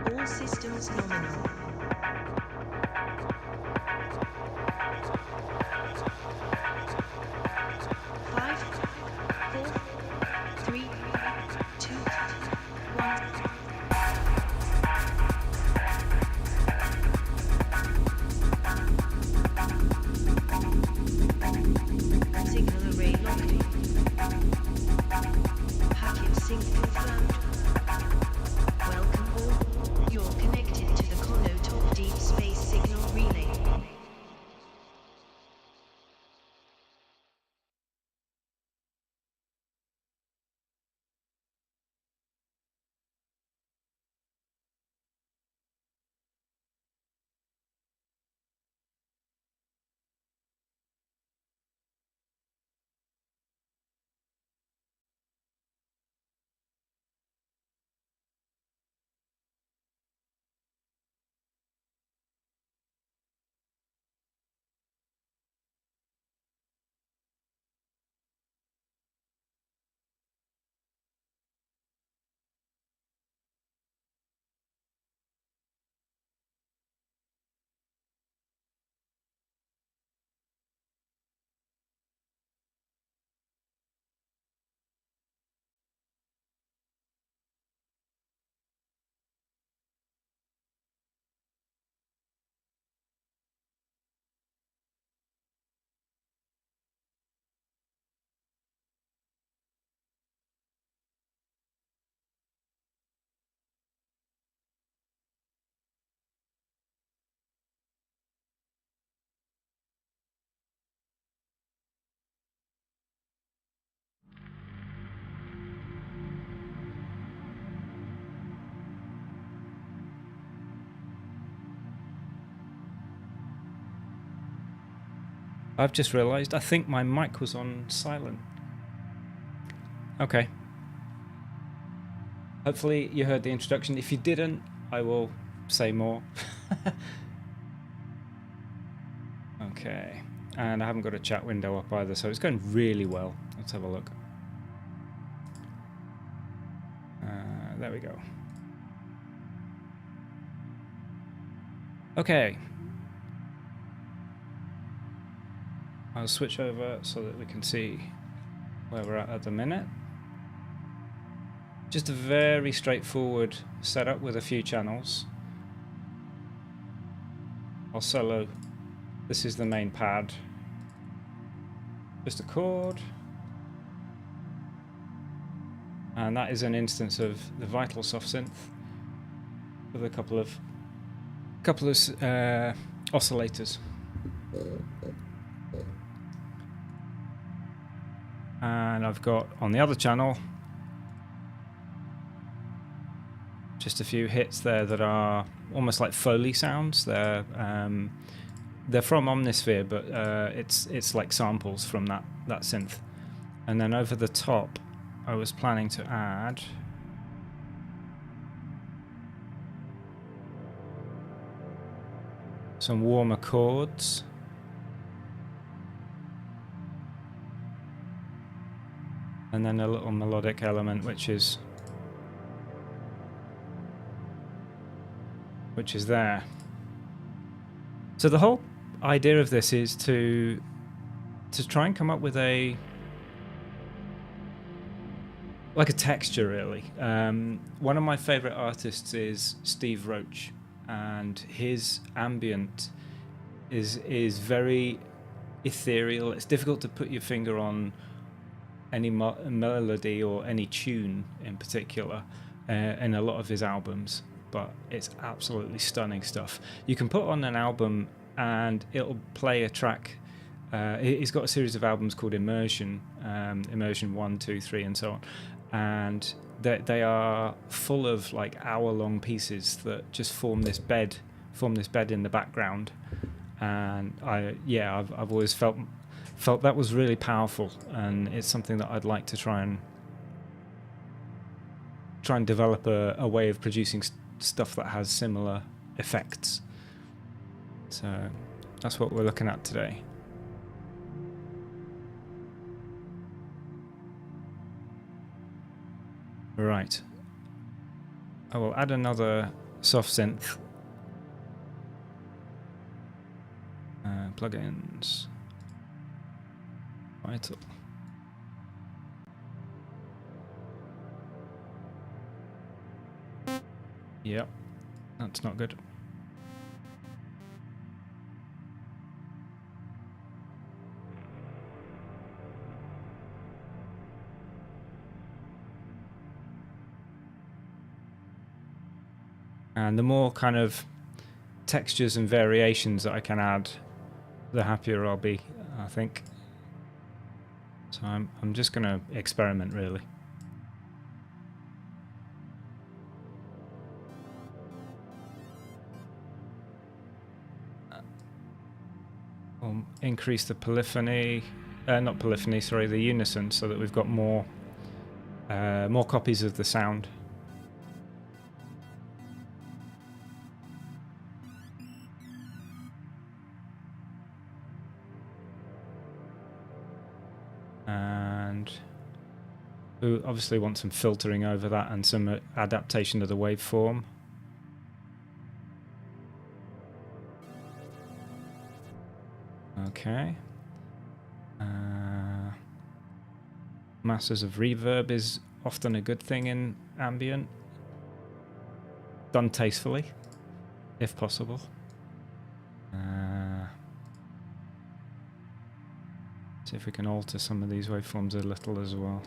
All systems nominal. 5, 4, 3, 2, 1. Signal array locked in. Packet sync confirmed. Welcome all. You're connected to the Konotop Deep Space Signal Relay. I've just realised I think my mic was on silent. Okay. Hopefully you heard the introduction. If you didn't, I will say more. Okay. And I haven't got a chat window up either, so it's going really well. Let's have a look. There we go. Okay. I'll switch over so that we can see where we're at the minute. Just a very straightforward setup with a few channels. I'll solo. This is the main pad. Just a chord. And that is an instance of the Vital Soft Synth with a couple of oscillators. And I've got on the other channel just a few hits there that are almost like Foley sounds. They're from Omnisphere, but it's like samples from that synth. And then over the top, I was planning to add some warmer chords. And then a little melodic element, which is there. So the whole idea of this is to try and come up with a texture, really. One of my favorite artists is Steve Roach, and his ambient is very ethereal. It's difficult to put your finger on any melody or any tune in particular in a lot of his albums, but it's absolutely stunning stuff. You can put on an album and it'll play a track. He's got a series of albums called Immersion, Immersion 1, 2, 3 and so on, and they are full of like hour-long pieces that just form this bed in the background. And I've always felt that was really powerful, and it's something that I'd like to try and develop a way of producing stuff that has similar effects. So that's what we're looking at today. Right. I will add another soft synth. Plugins. Vital. Yep. That's not good. And the more kind of textures and variations that I can add, the happier I'll be, I think. So I'm just going to experiment, really. We'll increase the polyphony, not polyphony, sorry, the unison, so that we've got more copies of the sound. And we obviously want some filtering over that and some adaptation of the waveform. Okay. Masses of reverb is often a good thing in ambient. Done tastefully, if possible. See if we can alter some of these waveforms a little as well.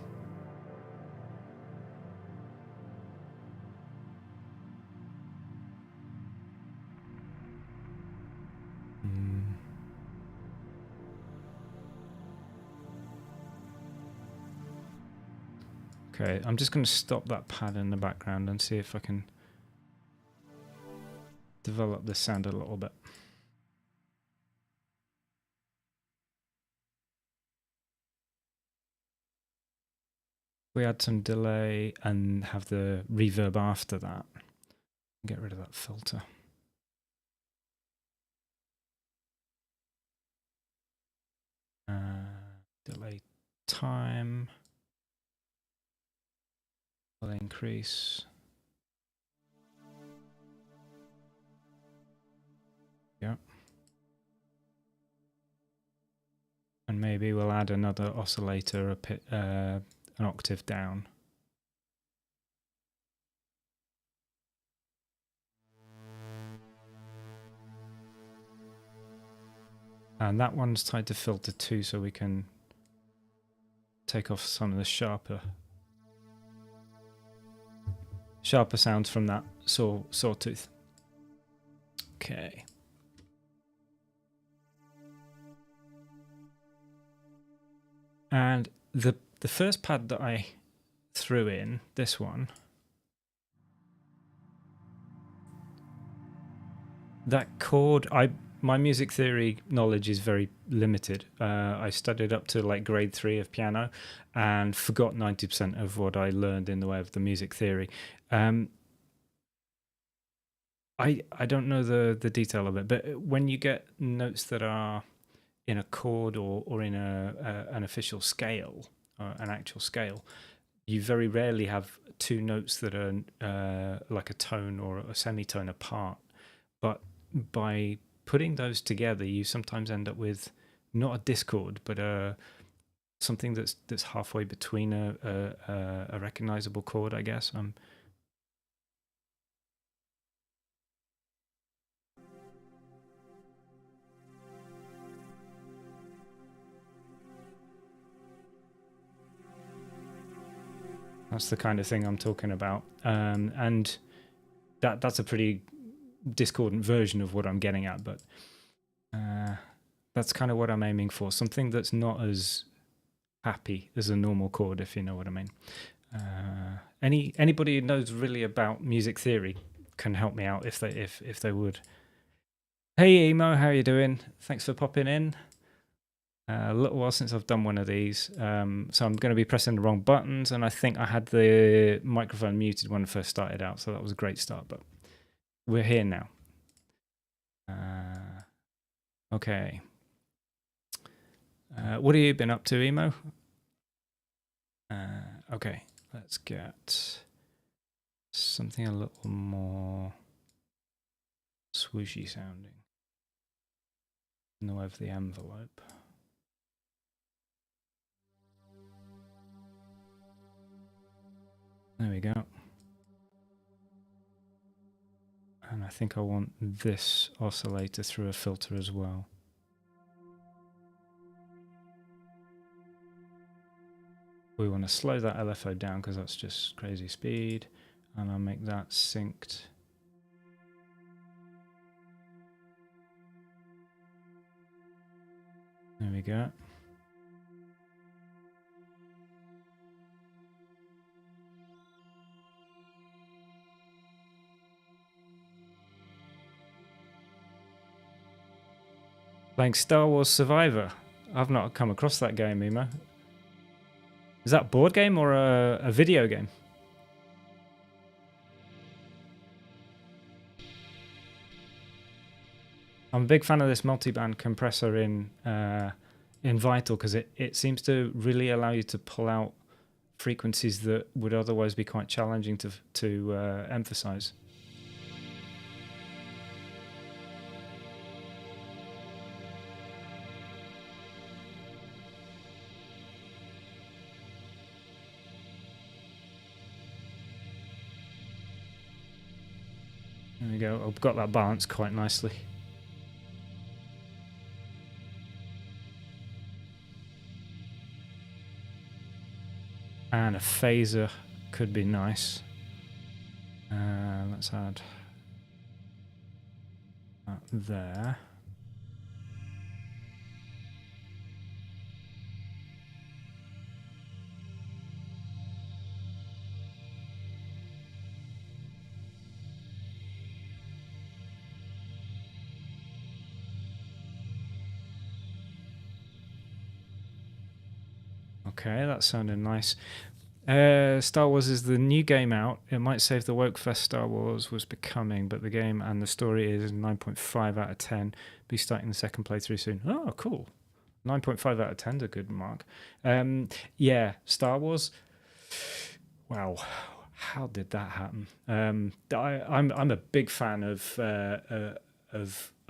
Okay, I'm just going to stop that pad in the background and see if I can develop this sound a little bit. We add some delay and have the reverb after that. Get rid of that filter. Delay time. Will increase. Yep. And maybe we'll add another oscillator an octave down. And that one's tied to filter 2, so we can take off some of the sharper sounds from that sawtooth. Okay. And the first pad that I threw in, this one, that chord, my music theory knowledge is very limited. I studied up to like grade 3 of piano and forgot 90% of what I learned in the way of the music theory. I don't know the detail of it, but when you get notes that are in a chord or in an official scale, an actual scale, you very rarely have two notes that are like a tone or a semitone apart. But by putting those together, you sometimes end up with not a discord, but something that's halfway between a recognizable chord, I guess. That's the kind of thing I'm talking about, and that's a pretty discordant version of what I'm getting at, but that's kind of what I'm aiming for. Something that's not as happy as a normal chord, if you know what I mean. Anybody who knows really about music theory can help me out if they would. Hey Emo, how you doing? Thanks for popping in. A little while since I've done one of these, so I'm going to be pressing the wrong buttons, and I think I had the microphone muted when I first started out, so that was a great start, but we're here now. Okay. What have you been up to, Emo? Okay, let's get something a little more swooshy sounding in the way of the envelope. There we go. And I think I want this oscillator through a filter as well. We want to slow that LFO down because that's just crazy speed. And I'll make that synced. There we go. Playing Star Wars Survivor. I've not come across that game, Emo. Is that a board game or a video game? I'm a big fan of this multi-band compressor in Vital because it seems to really allow you to pull out frequencies that would otherwise be quite challenging to emphasize. There we go. I've got that balance quite nicely. And a phaser could be nice. Let's add that there. Okay, that sounded nice. Star Wars is the new game out. It might say if the Wokefest Star Wars was becoming, but the game and the story is 9.5 out of 10. Be starting the second playthrough soon. Oh, cool. 9.5 out of 10 is a good mark. Yeah, Star Wars. Wow, how did that happen? I'm a big fan of a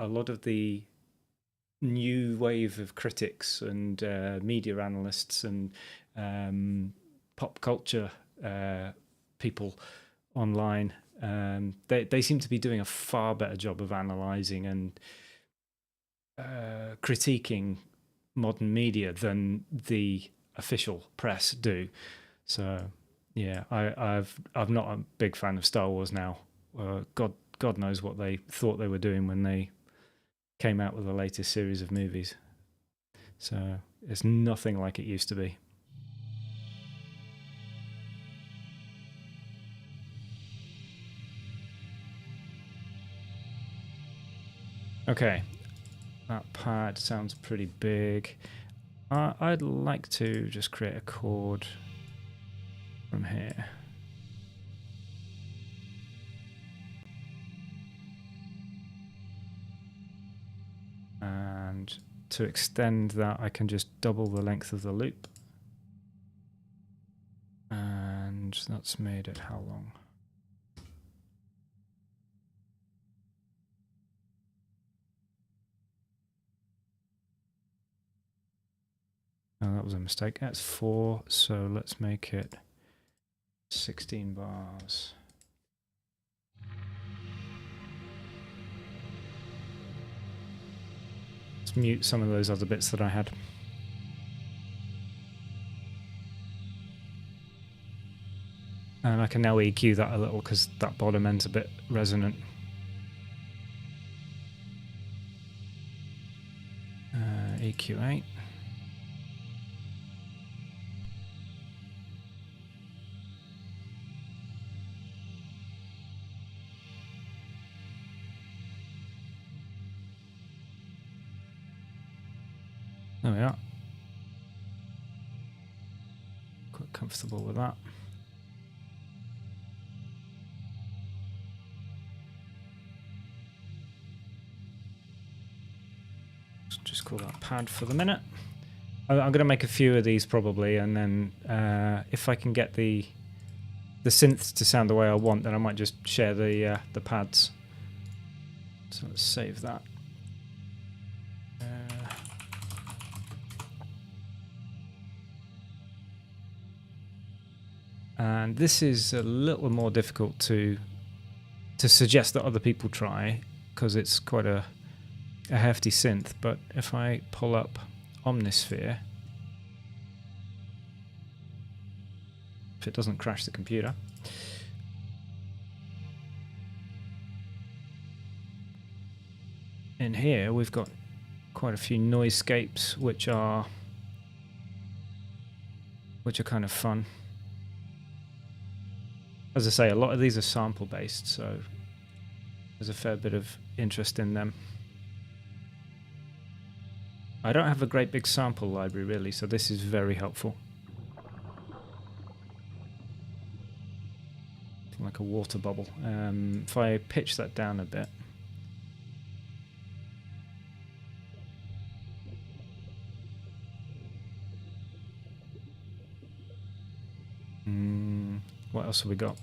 lot of the new wave of critics and media analysts and pop culture people online. They seem to be doing a far better job of analysing and critiquing modern media than the official press do. So yeah, I'm not a big fan of Star Wars now. God knows what they thought they were doing when they came out with the latest series of movies. So it's nothing like it used to be. Okay, that pad sounds pretty big. I'd like to just create a chord from here. And to extend that, I can just double the length of the loop. And that's made it how long? Oh, that was a mistake. That's 4, so let's make it 16 bars. Let's mute some of those other bits that I had. And I can now EQ that a little because that bottom end's a bit resonant. EQ 8. There we are. Quite comfortable with that. Let's just call that pad for the minute. I'm going to make a few of these probably, and then if I can get the synths to sound the way I want, then I might just share the pads. So let's save that. And this is a little more difficult to suggest that other people try, because it's quite a hefty synth. But if I pull up Omnisphere, if it doesn't crash the computer, in here we've got quite a few noisescapes, which are kind of fun. As I say, a lot of these are sample based, so there's a fair bit of interest in them. I don't have a great big sample library really, so this is very helpful. Like a water bubble. If I pitch that down a bit. What else have we got?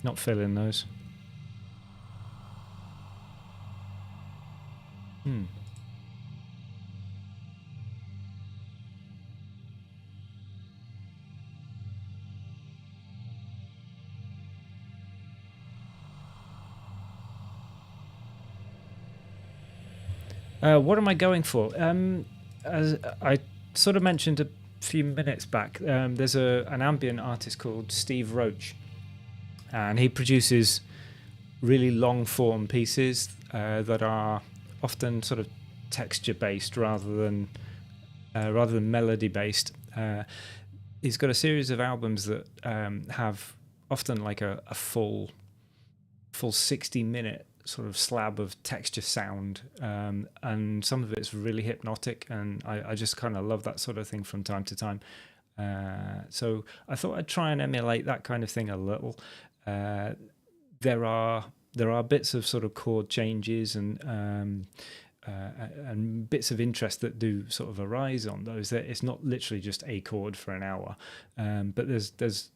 Not filling those. What am I going for? As I sort of mentioned a few minutes back, there's an ambient artist called Steve Roach, and he produces really long form pieces that are often sort of texture based rather than melody based. He's got a series of albums that have often like a full 60-minute sort of slab of texture sound, and some of it's really hypnotic, and I just kind of love that sort of thing from time to time. So I thought I'd try and emulate that kind of thing a little. There are bits of sort of chord changes and bits of interest that do sort of arise on those. It's not literally just a chord for an hour, but there's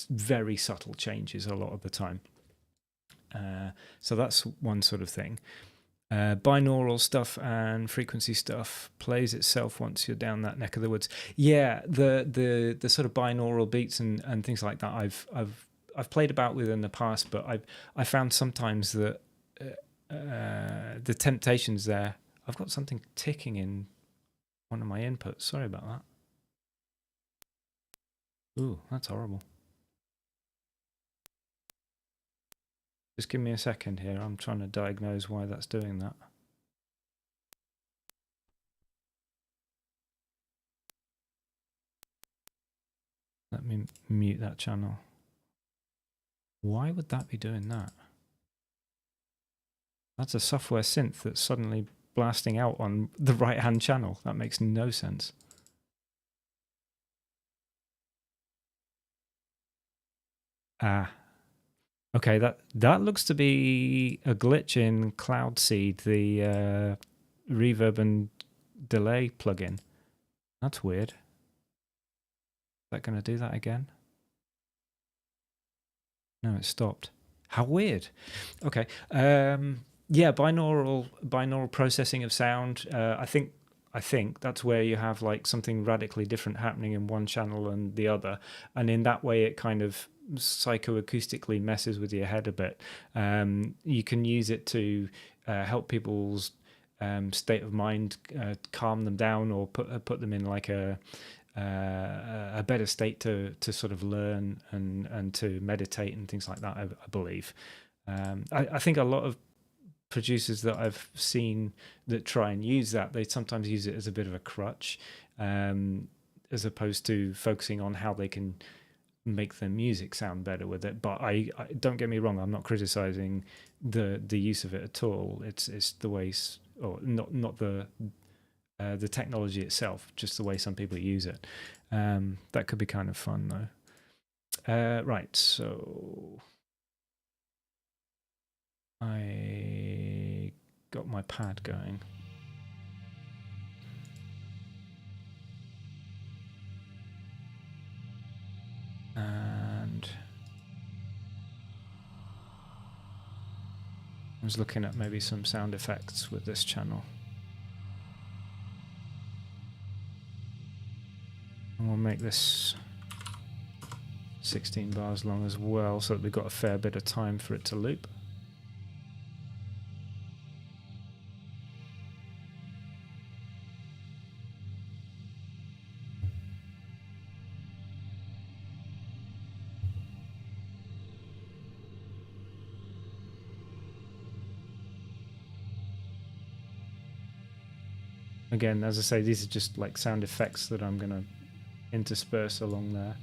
very subtle changes a lot of the time. So that's one sort of thing. Binaural stuff and frequency stuff plays itself once you're down that neck of the woods. Yeah, the sort of binaural beats and things like that I've played about with in the past, but I found sometimes that the temptations there. I've got something ticking in one of my inputs. Sorry about that. Ooh, that's horrible. Just give me a second here. I'm trying to diagnose why that's doing that. Let me mute that channel. Why would that be doing that? That's a software synth that's suddenly blasting out on the right-hand channel. That makes no sense. Ah. Okay, that looks to be a glitch in Cloudseed, the reverb and delay plugin. That's weird. Is that going to do that again? No, it stopped. How weird. Okay. Yeah, binaural processing of sound. I think that's where you have like something radically different happening in one channel and the other, and in that way it kind of psychoacoustically messes with your head a bit. You can use it to help people's state of mind, calm them down, or put them in like a better state to sort of learn and to meditate and things like that. I believe. I think a lot of producers that I've seen that try and use that, they sometimes use it as a bit of a crutch, as opposed to focusing on how they can make their music sound better with it. But I don't get me wrong, I'm not criticizing the use of it at all. It's the way, or not the technology itself, just the way some people use it. That could be kind of fun though. Right, so I got my pad going. And I was looking at maybe some sound effects with this channel. And we'll make this 16 bars long as well, so that we've got a fair bit of time for it to loop. Again, as I say, these are just like sound effects that I'm going to intersperse along there.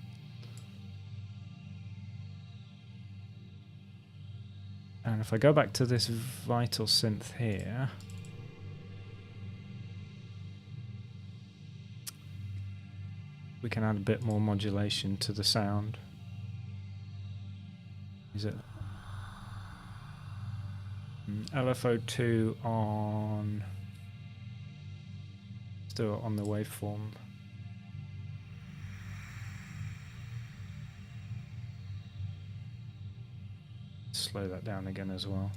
And if I go back to this vital synth here, we can add a bit more modulation to the sound. Is it LFO2 on, still on the waveform. Slow that down again as well.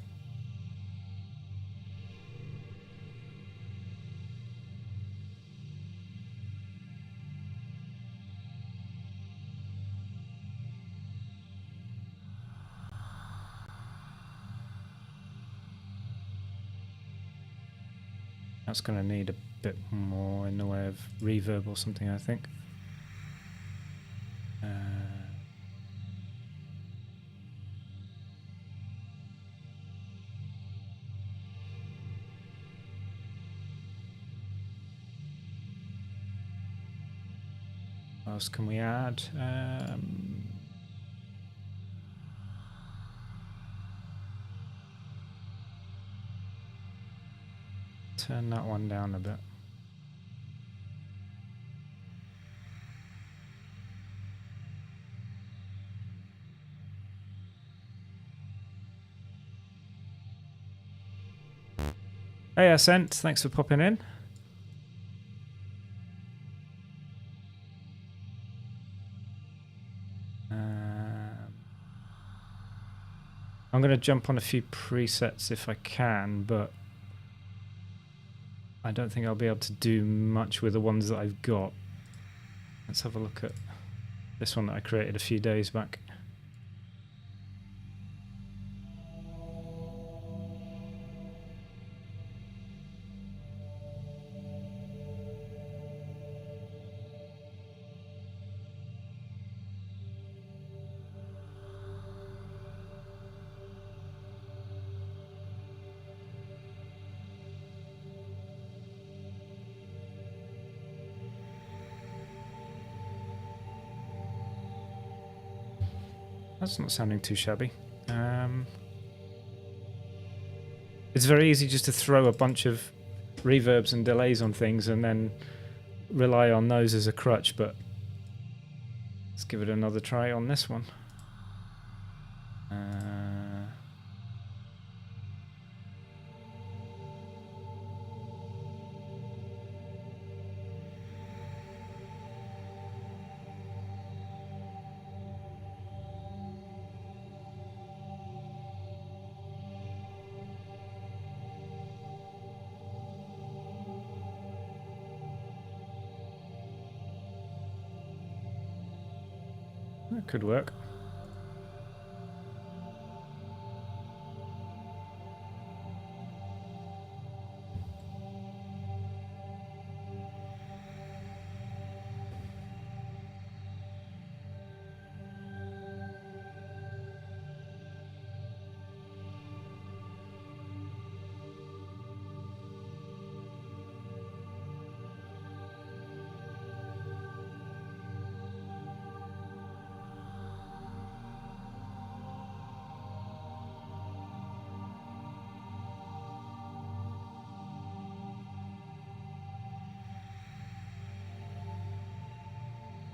That's going to need a bit more in the way of reverb or something, I think. What else can we add? Turn that one down a bit. Hey Ascent, thanks for popping in. I'm going to jump on a few presets if I can, but I don't think I'll be able to do much with the ones that I've got. Let's have a look at this one that I created a few days back. That's not sounding too shabby. It's very easy just to throw a bunch of reverbs and delays on things and then rely on those as a crutch, but let's give it another try on this one. That could work.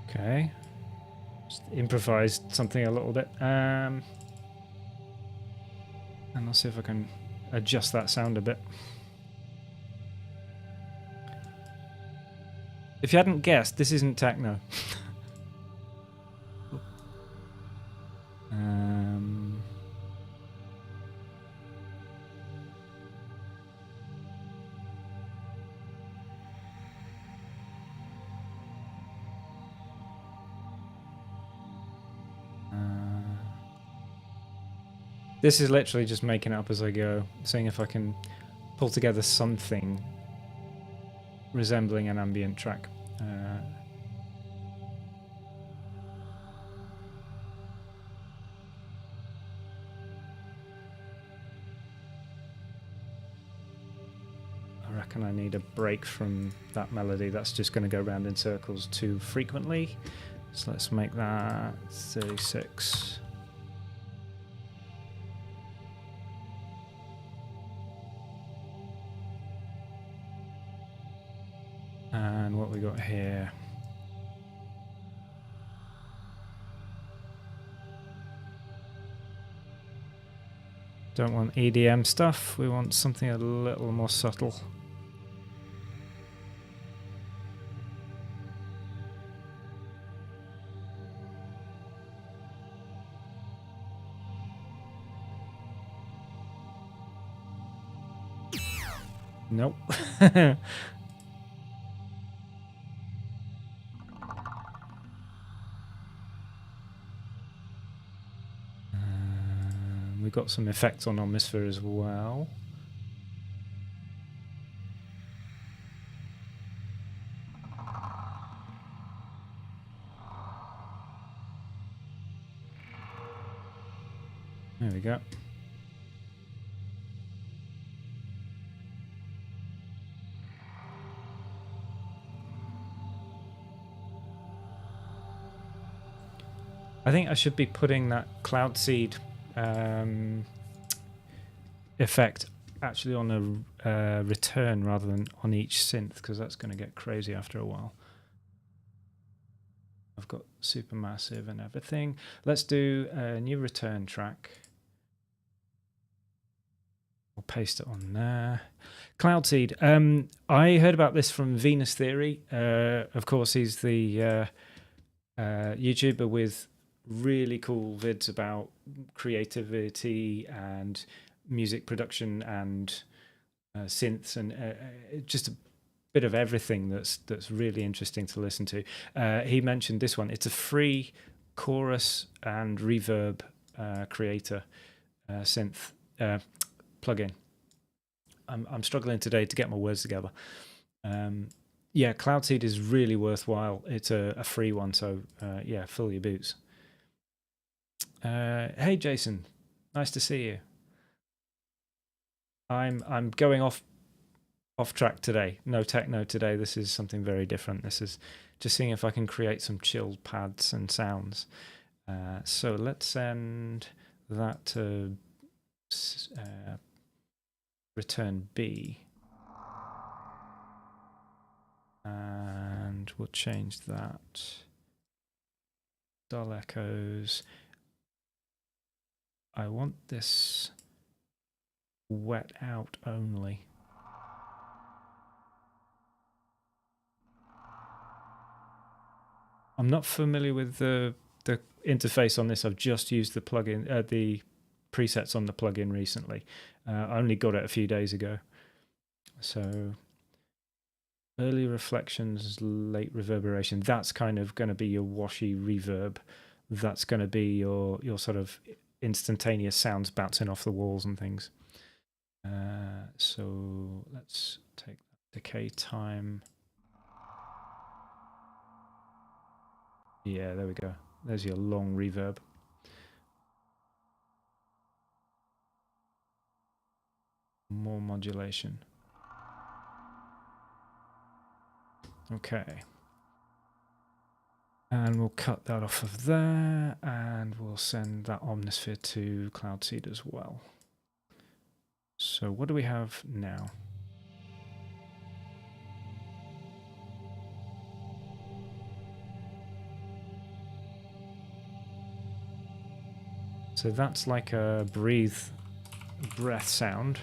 Okay. Just improvised something a little bit. And I'll see if I can adjust that sound a bit. If you hadn't guessed, this isn't techno. um, this is literally just making it up as I go, seeing if I can pull together something resembling an ambient track. I reckon I need a break from that melody. That's just going to go round in circles too frequently. So let's make that 36. And what we got here? Don't want EDM stuff. We want something a little more subtle. Nope. We've got some effects on Omnisphere as well. There we go. I think I should be putting that cloud seed effect actually on a return rather than on each synth, because that's going to get crazy after a while. I've got Supermassive and everything. Let's do a new return track. We'll paste it on there. Cloud seed. I heard about this from Venus Theory. Of course, he's the YouTuber with really cool vids about creativity and music production and synths and just a bit of everything that's really interesting to listen to. He mentioned this one. It's a free chorus and reverb creator synth plugin. I'm struggling today to get my words together. Yeah, Cloudseed is really worthwhile. It's a free one, so yeah, fill your boots. Hey Jason, nice to see you. I'm going off track today. No techno today. This is something very different. This is just seeing if I can create some chill pads and sounds. So let's send that to return B. And we'll change that. Dull echoes. I want this wet out only. I'm not familiar with the interface on this. I've just used the plugin, the presets on the plugin recently. I only got it a few days ago. So early reflections, late reverberation. That's kind of going to be your washy reverb. That's going to be your sort of instantaneous sounds bouncing off the walls and things. So let's take that decay time. Yeah, there we go. There's your long reverb. More modulation. Okay. And we'll cut that off of there, and we'll send that Omnisphere to Cloudseed as well. So what do we have now? So that's like a breath sound.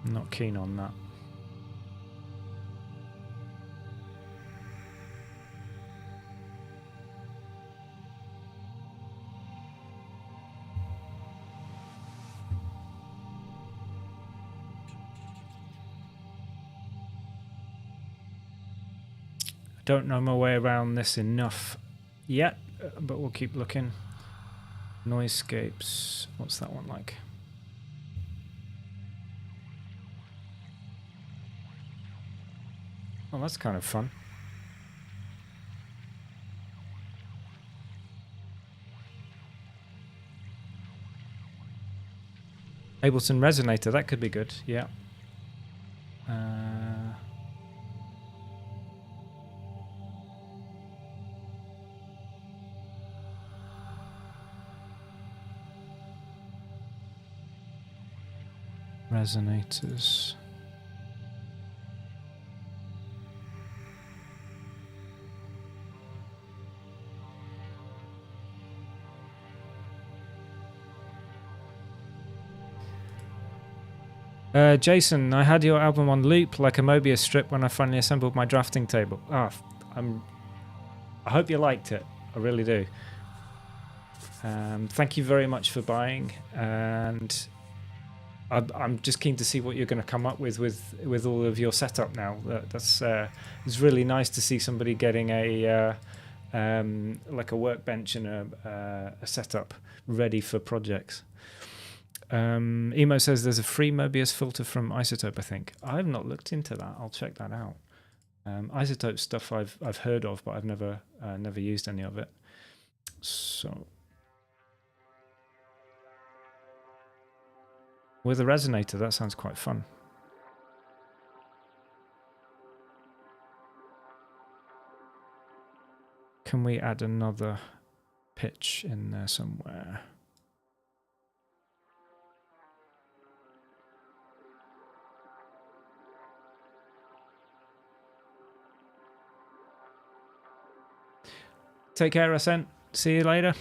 Not keen on that. Don't know my way around this enough yet, but we'll keep looking. Noisescapes. What's that one like? Oh, that's kind of fun. Ableton Resonator, that could be good, yeah. Resonators. Jason, I had your album on loop like a Mobius strip when I finally assembled my drafting table. I hope you liked it. I really do. Thank you very much for buying, and I'm just keen to see what you're going to come up with all of your setup now. It's really nice to see somebody getting a like a workbench and a setup ready for projects. Emo says there's a free Mobius filter from Isotope, I think. I have not looked into that. I'll check that out. Isotope stuff I've heard of, but I've never used any of it. So with a resonator, that sounds quite fun. Can we add another pitch in there somewhere? Take care, Ascent. See you later.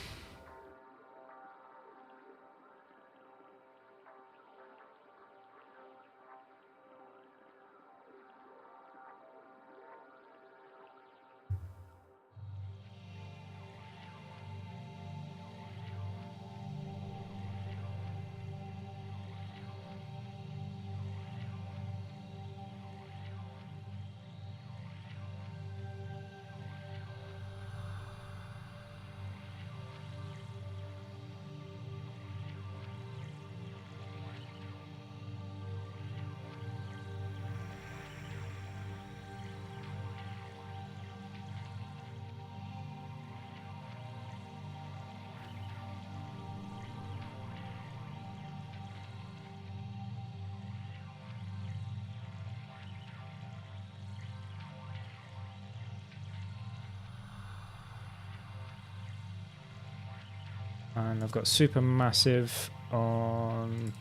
And I've got Supermassive on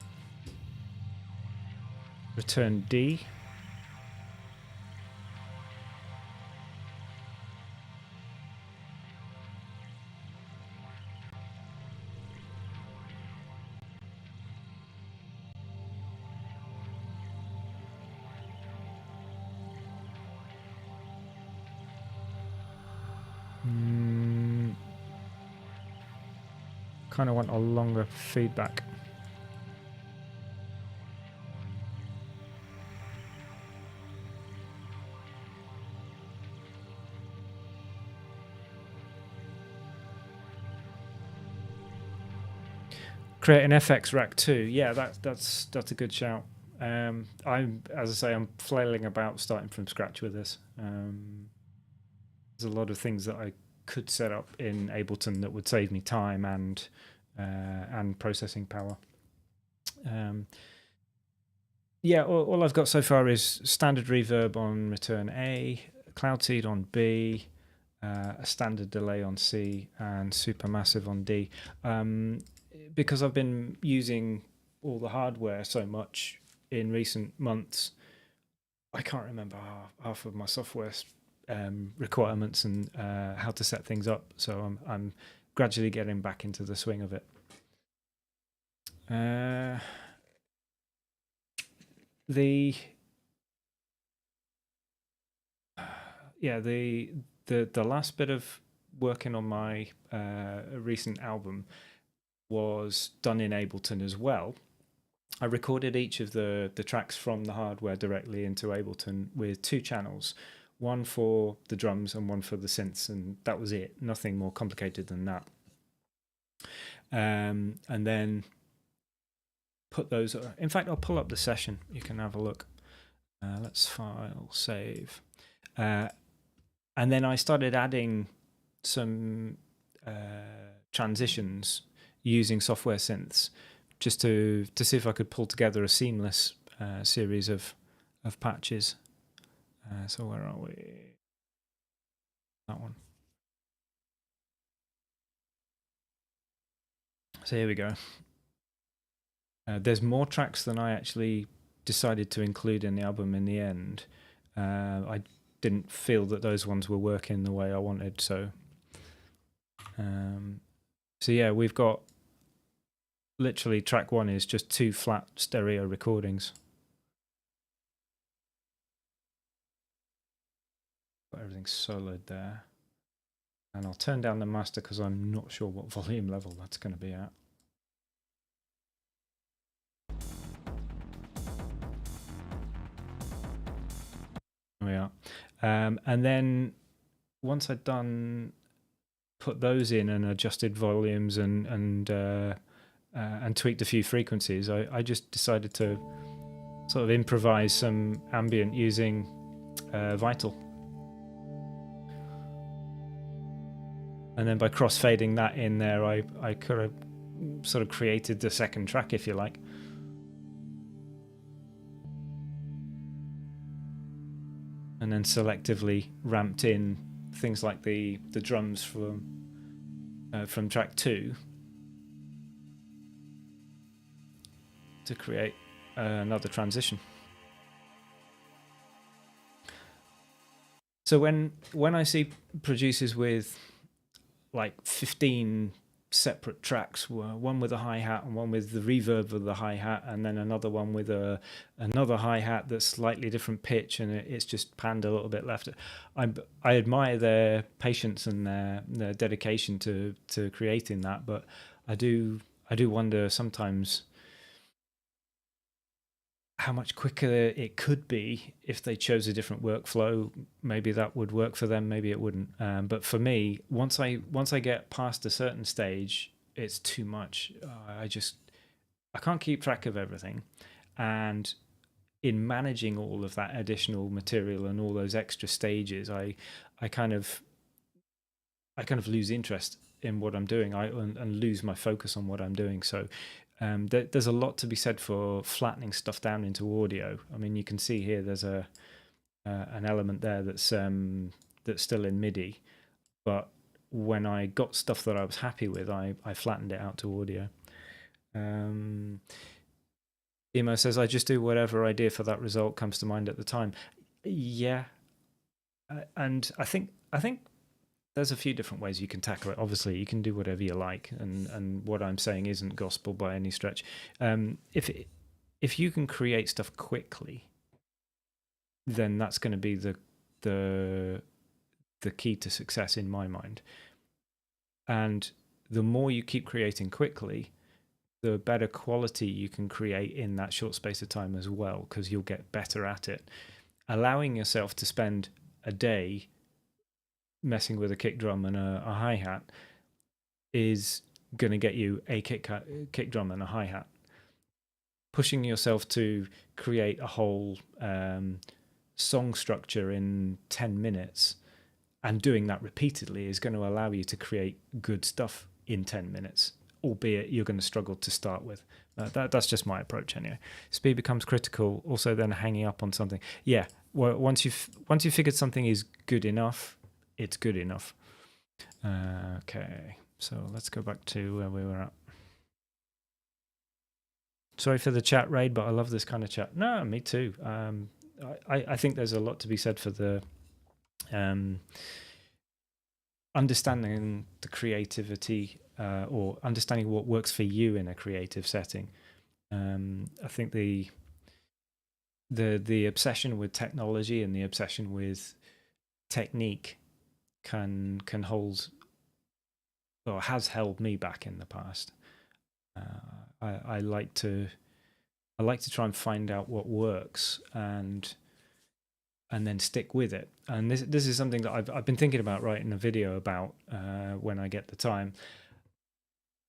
return D. Kind of want a longer feedback. Create an FX rack too. Yeah, that's a good shout. As I say, I'm flailing about starting from scratch with this. There's a lot of things that I could set up in Ableton that would save me time and processing power. Yeah, all I've got so far is standard reverb on return A, cloud seed on B, a standard delay on C, and supermassive on D. Because I've been using all the hardware so much in recent months, I can't remember half of my software requirements and how to set things up. So I'm gradually getting back into the swing of it. The last bit of working on my recent album was done in Ableton as well. I recorded each of the tracks from the hardware directly into Ableton with 2 channels, one for the drums and one for the synths, and that was it. Nothing more complicated than that. And then put those. In fact, I'll pull up the session. You can have a look. Let's file, save. And then I started adding some transitions using software synths, just to see if I could pull together a seamless series of patches. So where are we? That one. So here we go. There's more tracks than I actually decided to include in the album in the end. I didn't feel that those ones were working the way I wanted, so yeah, we've got literally track 1 is just 2 flat stereo recordings. Got everything soloed there, and I'll turn down the master because I'm not sure what volume level that's going to be at. There we are. And then once I'd put those in and adjusted volumes and tweaked a few frequencies, I just decided to sort of improvise some ambient using Vital. And then by cross-fading that in there, I could have sort of created the second track, if you like. And then selectively ramped in things like the drums from track 2 to create another transition. So when I see producers with like 15 separate tracks, one with a hi-hat and one with the reverb of the hi-hat, and then another one with another hi-hat that's slightly different pitch, and it's just panned a little bit left. I admire their patience and their dedication to creating that, but I do wonder sometimes how much quicker it could be if they chose a different workflow. Maybe that would work for them, maybe it wouldn't. But for me, once I get past a certain stage, it's too much. I can't keep track of everything, and in managing all of that additional material and all those extra stages, I kind of lose interest in what I'm doing. And lose my focus on what I'm doing. So there's a lot to be said for flattening stuff down into audio. I mean, you can see here there's an element there that's still in MIDI, but when I got stuff that I was happy with, I flattened it out to audio. Emo says, I just do whatever idea for that result comes to mind at the time. Yeah, and I think there's a few different ways you can tackle it. Obviously, you can do whatever you like, and what I'm saying isn't gospel by any stretch. If you can create stuff quickly, then that's going to be the key to success in my mind. And the more you keep creating quickly, the better quality you can create in that short space of time as well, because you'll get better at it. Allowing yourself to spend a day messing with a kick drum and a hi-hat is going to get you a kick drum and a hi-hat. Pushing yourself to create a whole song structure in 10 minutes and doing that repeatedly is going to allow you to create good stuff in 10 minutes, albeit you're going to struggle to start with. That's just my approach anyway. Speed becomes critical, also then hanging up on something. Yeah, well, once you've figured something is good enough, it's good enough. Okay, so let's go back to where we were at. Sorry for the chat raid, but I love this kind of chat. No, me too. I think there's a lot to be said for the Um, understanding the creativity or understanding what works for you in a creative setting. I think the obsession with technology and the obsession with technique can hold, or has held me back in the past. I like to try and find out what works and then stick with it. And this is something that I've been thinking about writing a video about when I get the time.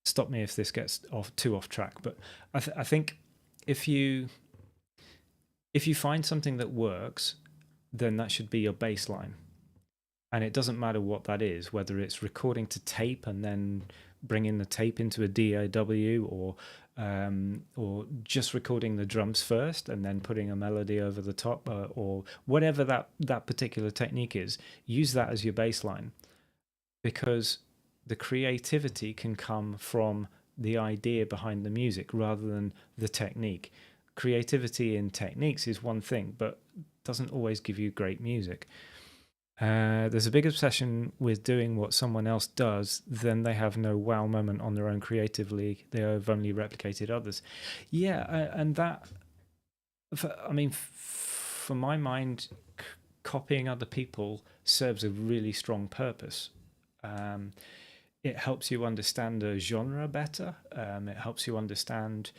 Stop me if this gets too off track, but I think if you find something that works, then that should be your baseline. And it doesn't matter what that is, whether it's recording to tape and then bringing the tape into a DAW, or just recording the drums first and then putting a melody over the top, or whatever that particular technique is. Use that as your baseline, because the creativity can come from the idea behind the music rather than the technique. Creativity in techniques is one thing, but doesn't always give you great music. There's a big obsession with doing what someone else does, then they have no wow moment on their own creatively. They have only replicated others. Yeah, and that, for my mind, copying other people serves a really strong purpose. It helps you understand a genre better. It helps you understand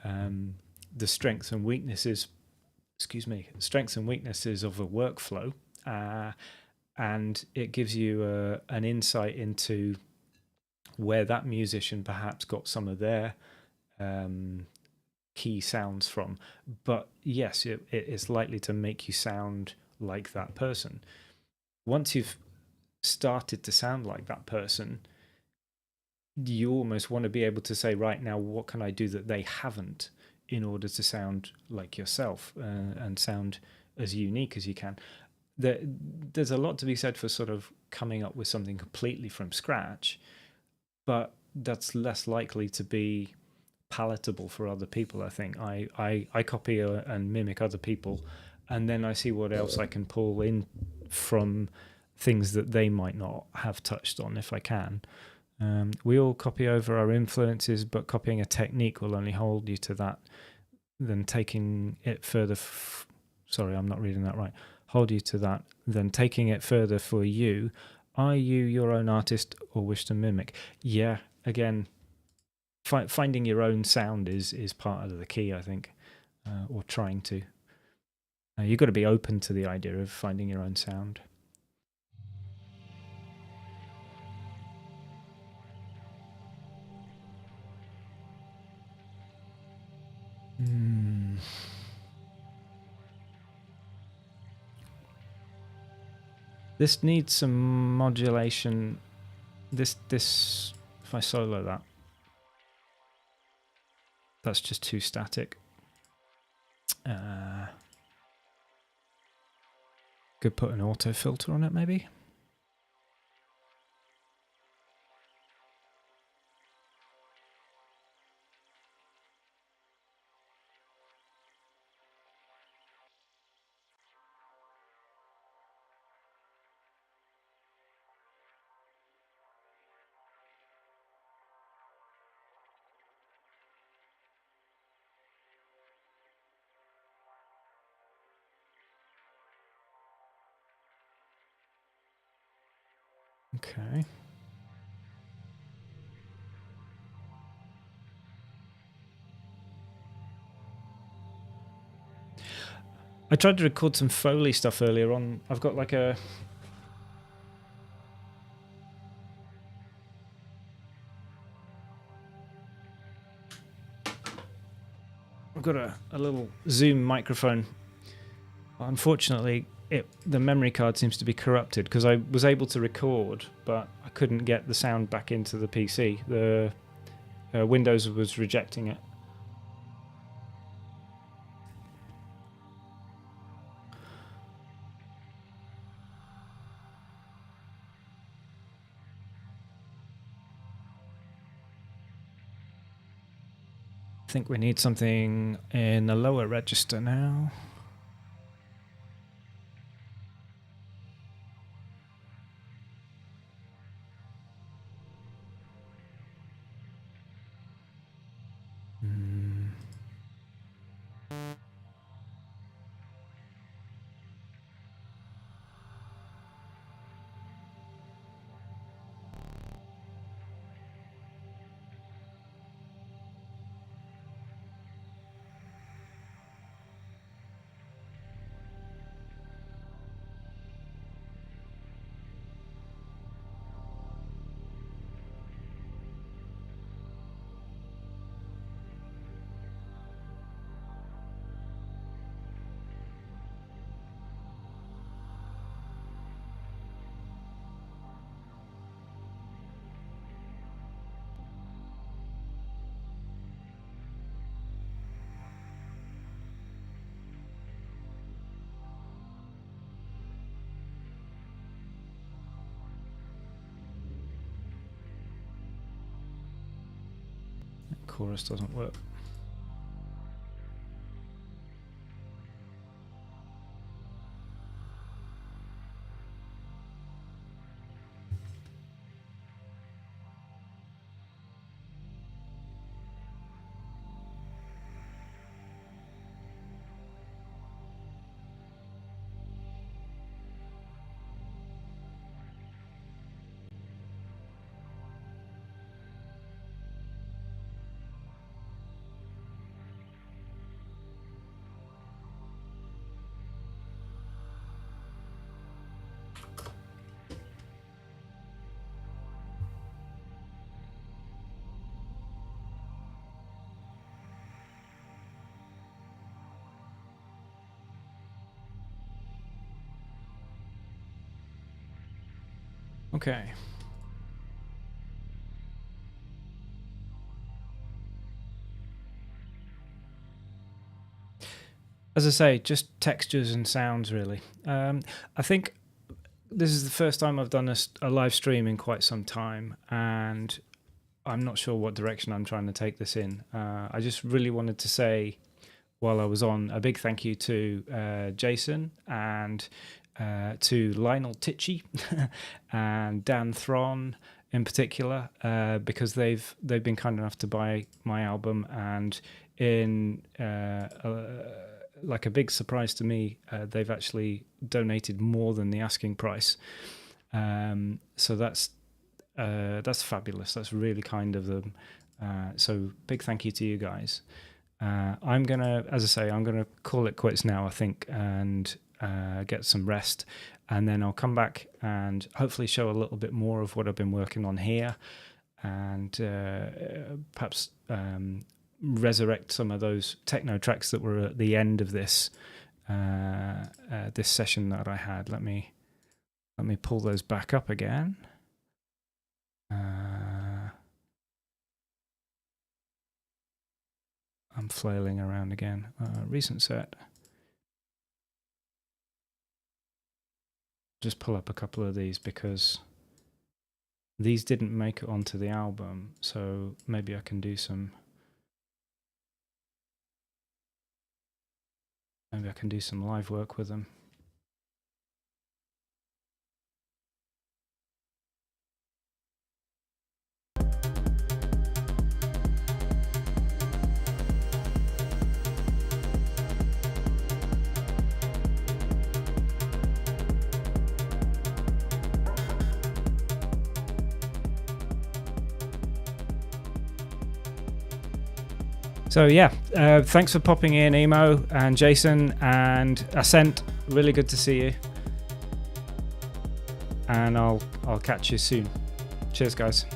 the strengths and weaknesses. Strengths and weaknesses of a workflow. And it gives you an insight into where that musician perhaps got some of their key sounds from. But yes, it is likely to make you sound like that person. Once you've started to sound like that person, you almost want to be able to say, right now, what can I do that they haven't, in order to sound like yourself and sound as unique as you can. There's a lot to be said for sort of coming up with something completely from scratch, but that's less likely to be palatable for other people. I think I copy and mimic other people, and then I see what else I can pull in from things that they might not have touched on, if I can. We all copy over our influences, but copying a technique will only hold you to that. Then taking it further, sorry, I'm not reading that right. Hold you to that, then taking it further for you. Are you your own artist or wish to mimic? Yeah, again, finding your own sound is part of the key, I think, or trying to. You've got to be open to the idea of finding your own sound. This needs some modulation. This if I solo that, that's just too static. Could put an auto filter on it, maybe. Okay. I tried to record some Foley stuff earlier on. I've got like a... I've got a little Zoom microphone. Unfortunately, the memory card seems to be corrupted, because I was able to record, but I couldn't get the sound back into the PC. The Windows was rejecting it. I think we need something in the lower register now. chorus doesn't work. Okay. As I say, just textures and sounds, really. I think this is the first time I've done a live stream in quite some time, and I'm not sure what direction I'm trying to take this in. I just really wanted to say, while I was on, a big thank you to Jason and to Lionel Tichy and Dan Thron in particular, because they've been kind enough to buy my album, and in like a big surprise to me, they've actually donated more than the asking price. So that's fabulous. That's really kind of them. So big thank you to you guys. I'm gonna call it quits now, I think, and get some rest, and then I'll come back and hopefully show a little bit more of what I've been working on here, and perhaps resurrect some of those techno tracks that were at the end of this this session that I had. Let me pull those back up again. I'm flailing around again. Recent set. Just pull up a couple of these because these didn't make it onto the album, so maybe I can do some. Maybe I can do some live work with them. So yeah, thanks for popping in, Emo and Jason and Ascent. Really good to see you. And I'll catch you soon. Cheers, guys.